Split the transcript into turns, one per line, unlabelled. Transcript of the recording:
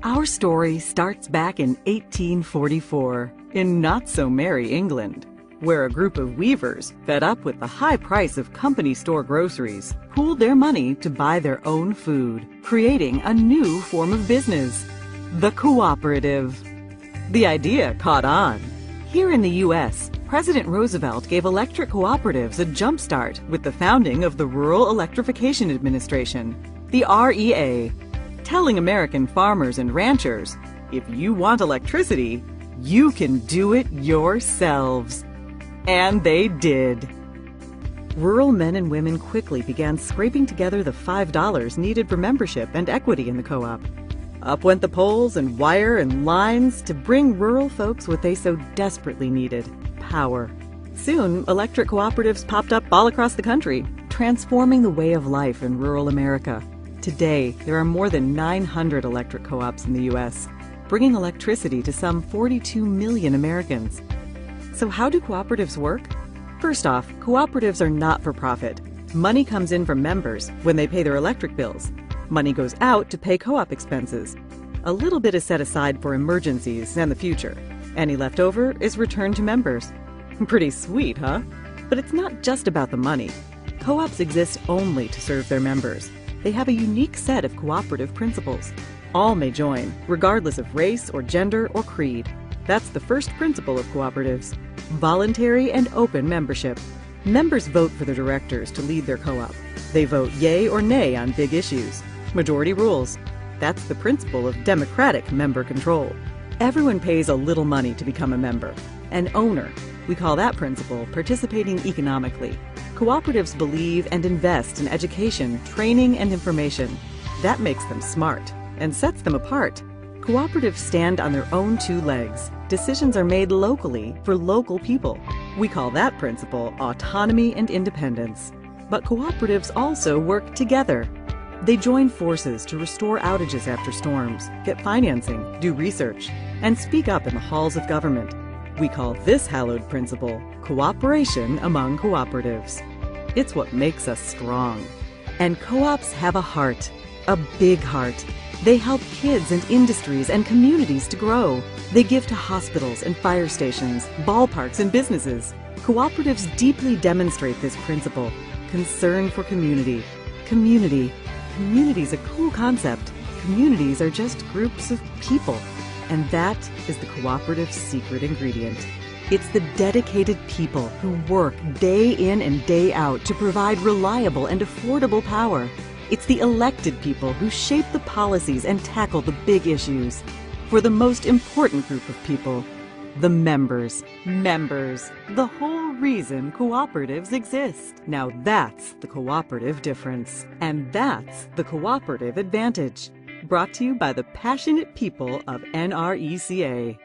Our story starts back in 1844 in not-so-merry England, where a group of weavers, fed up with the high price of company store groceries, pooled their money to buy their own food, creating a new form of business, the cooperative. The idea caught on. Here in the U.S., President Roosevelt gave electric cooperatives a jump-start with the founding of the Rural Electrification Administration, the REA, telling American farmers and ranchers, if you want electricity, you can do it yourselves. And they did. Rural men and women quickly began scraping together the $5 needed for membership and equity in the co-op. Up went the poles and wire and lines to bring rural folks what they so desperately needed: power. Soon, electric cooperatives popped up all across the country, transforming the way of life in rural America. Today, there are more than 900 electric co-ops in the U.S., bringing electricity to some 42 million Americans. So how do cooperatives work? First off, cooperatives are not for profit. Money comes in from members when they pay their electric bills. Money goes out to pay co-op expenses. A little bit is set aside for emergencies and the future. Any leftover is returned to members. Pretty sweet, huh? But it's not just about the money. Co-ops exist only to serve their members. They have a unique set of cooperative principles. All may join, regardless of race or gender or creed. That's the first principle of cooperatives: voluntary and open membership. Members vote for the directors to lead their co-op. They vote yay or nay on big issues. Majority rules. That's the principle of democratic member control. Everyone pays a little money to become a member. An owner. We call that principle participating economically. Cooperatives believe and invest in education, training, and information. That makes them smart and sets them apart. Cooperatives stand on their own two legs. Decisions are made locally for local people. We call that principle autonomy and independence. But cooperatives also work together. They join forces to restore outages after storms, get financing, do research, and speak up in the halls of government. We call this hallowed principle cooperation among cooperatives. It's what makes us strong. And co-ops have a heart, a big heart. They help kids and industries and communities to grow. They give to hospitals and fire stations, ballparks and businesses. Cooperatives deeply demonstrate this principle: concern for community. Community's a cool concept. Communities are just groups of people. And that is the cooperative's secret ingredient. It's the dedicated people who work day in and day out to provide reliable and affordable power. It's the elected people who shape the policies and tackle the big issues. For the most important group of people, the members. Members, the whole reason cooperatives exist. Now that's the cooperative difference. And that's the cooperative advantage. Brought to you by the passionate people of NRECA.